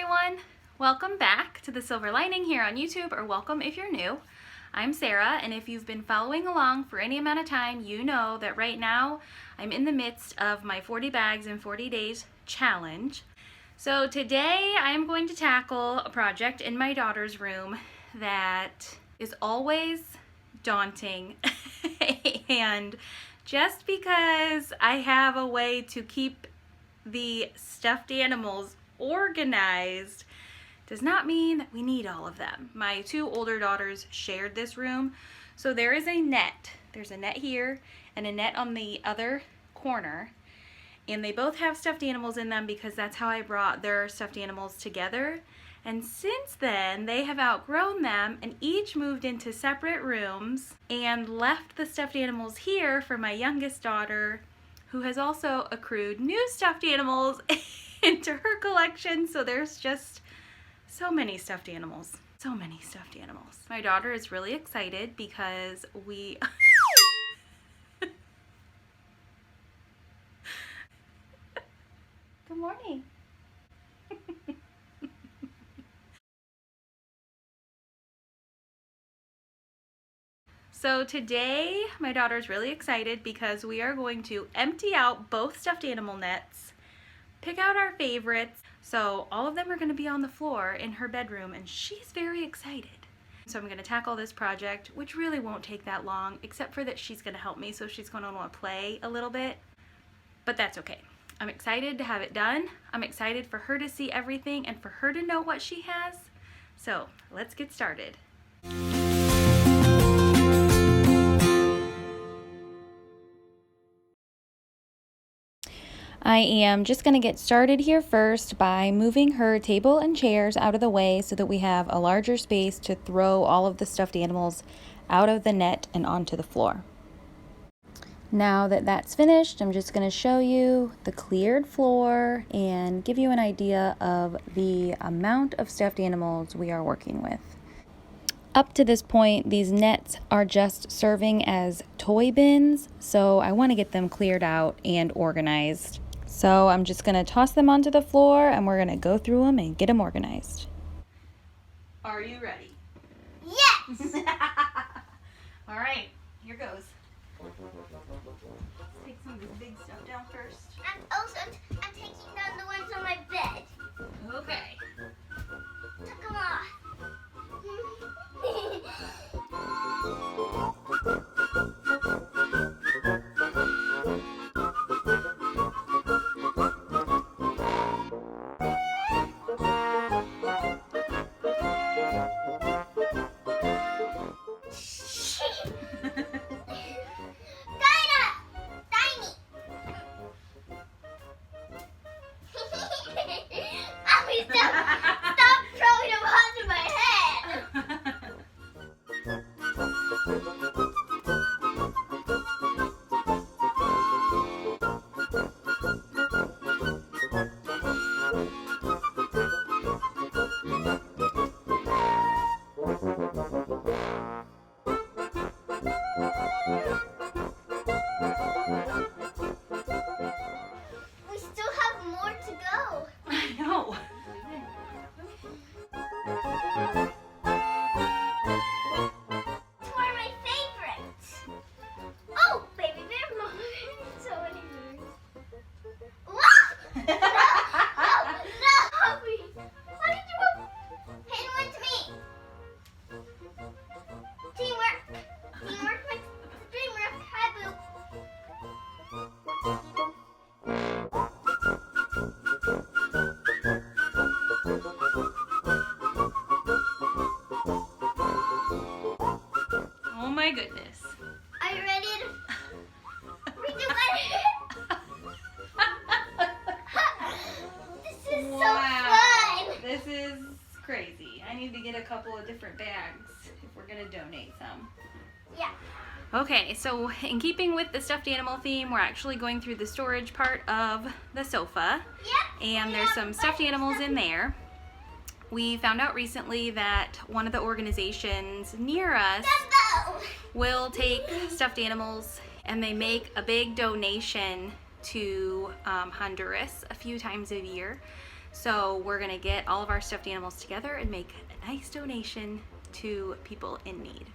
everyone! Welcome back to The Silver Lining here on YouTube, or welcome if you're new. I'm Sarah, and if you've been following along for any amount of time, you know that right now I'm in the midst of my 40 bags in 40 days challenge. So today I am going to tackle a project in my daughter's room that is always daunting and just because I have a way to keep the stuffed animals organized does not mean that we need all of them. My two older daughters shared this room, so there is a net. There's a net here and a net on the other corner, and they both have stuffed animals in them because that's how I brought their stuffed animals together. And since then, they have outgrown them and each moved into separate rooms and left the stuffed animals here for my youngest daughter, who has also accrued new stuffed animals into her collection. So there's just so many stuffed animals. So many stuffed animals. My daughter is really excited because we... Good morning. So today, my daughter's really excited because we are going to empty out both stuffed animal nets, pick out our favorites. So all of them are going to be on the floor in her bedroom, and she's very excited. So I'm going to tackle this project, which really won't take that long, except for that she's going to help me, so she's going to want to play a little bit. But that's okay. I'm excited to have it done. I'm excited for her to see everything and for her to know what she has. So let's get started. I am just going to get started here first by moving her table and chairs out of the way so that we have a larger space to throw all of the stuffed animals out of the net and onto the floor. Now that that's finished, I'm just going to show you the cleared floor and give you an idea of the amount of stuffed animals we are working with. Up to this point, these nets are just serving as toy bins, so I want to get them cleared out and organized. So I'm just going to toss them onto the floor and we're going to go through them and get them organized. Are you ready? Yes! All right, here goes. Let's take some of this big stuff down first. I'm taking down the ones on my bed. Okay. Took them off. Stop throwing them onto my head! We still have more to go. I know. It's one of my favorites. Oh, baby bear mom. So many bears. What? No! What did you do? Hand one to me. Teamwork. Teamwork makes the dream work. Hi, Boo. Oh my goodness. Are you ready to redo my This is so fun! This is crazy. I need to get a couple of different bags if we're going to donate some. Yeah. Okay, so in keeping with the stuffed animal theme, we're actually going through the storage part of the sofa. Yep. And there's some stuffed animals in there. We found out recently that one of the organizations near us Dumbo! will take stuffed animals and they make a big donation to Honduras a few times a year. So we're gonna get all of our stuffed animals together and make a nice donation to people in need.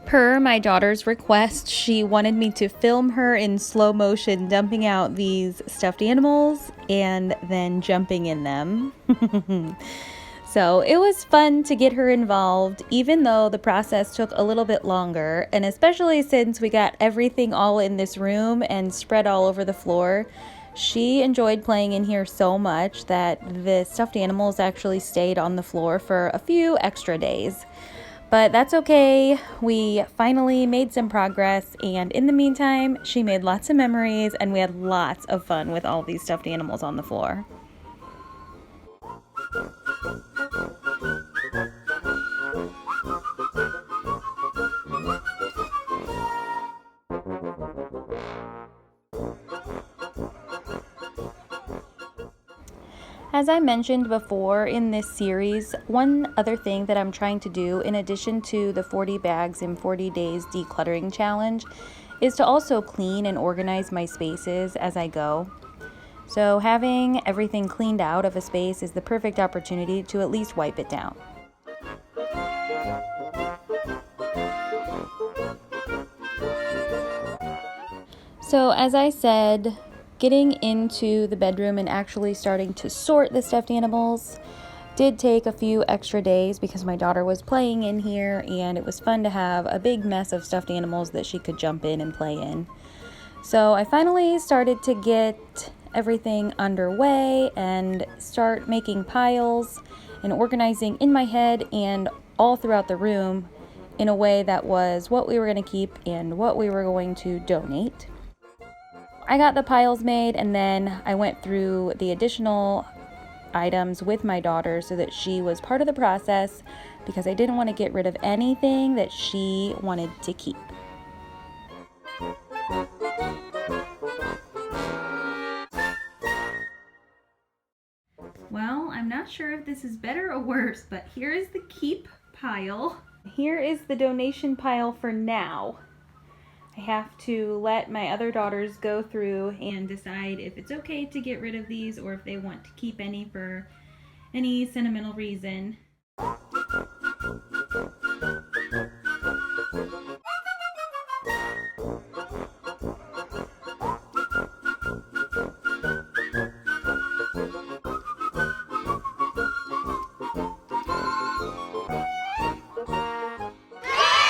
Per my daughter's request, she wanted me to film her in slow motion dumping out these stuffed animals and then jumping in them. So it was fun to get her involved, even though the process took a little bit longer, and especially since we got everything all in this room and spread all over the floor. She enjoyed playing in here so much that the stuffed animals actually stayed on the floor for a few extra days. But that's okay. We finally made some progress, and in the meantime, she made lots of memories, and we had lots of fun with all these stuffed animals on the floor. As I mentioned before in this series, one other thing that I'm trying to do in addition to the 40 bags in 40 days decluttering challenge is to also clean and organize my spaces as I go. So having everything cleaned out of a space is the perfect opportunity to at least wipe it down. So as I said, getting into the bedroom and actually starting to sort the stuffed animals did take a few extra days because my daughter was playing in here and it was fun to have a big mess of stuffed animals that she could jump in and play in. So I finally started to get everything underway and start making piles and organizing in my head and all throughout the room in a way that was what we were going to keep and what we were going to donate. I got the piles made, and then I went through the additional items with my daughter so that she was part of the process because I didn't want to get rid of anything that she wanted to keep. Well, I'm not sure if this is better or worse, but here is the keep pile. Here is the donation pile for now. I have to let my other daughters go through and decide if it's okay to get rid of these or if they want to keep any for any sentimental reason.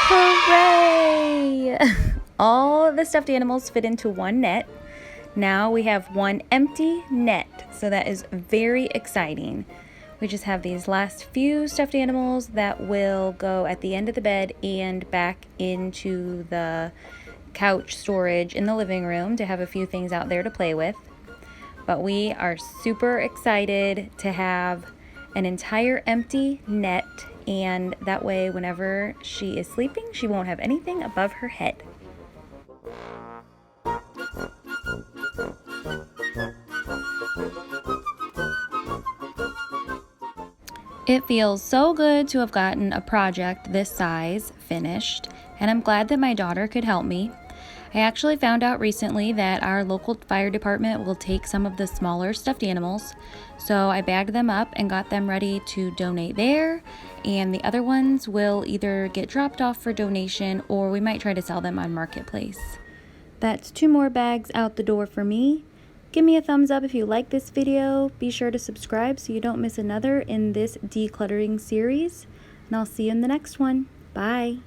Hooray! All the stuffed animals fit into one net. Now we have one empty net, so that is very exciting. We just have these last few stuffed animals that will go at the end of the bed and back into the couch storage in the living room to have a few things out there to play with. But we are super excited to have an entire empty net, and that way whenever she is sleeping, she won't have anything above her head. It feels so good to have gotten a project this size finished, and I'm glad that my daughter could help me. I actually found out recently that our local fire department will take some of the smaller stuffed animals, so I bagged them up and got them ready to donate there, and the other ones will either get dropped off for donation or we might try to sell them on Marketplace. That's 2 more bags out the door for me. Give me a thumbs up if you like this video. Be sure to subscribe so you don't miss another in this decluttering series. And I'll see you in the next one. Bye.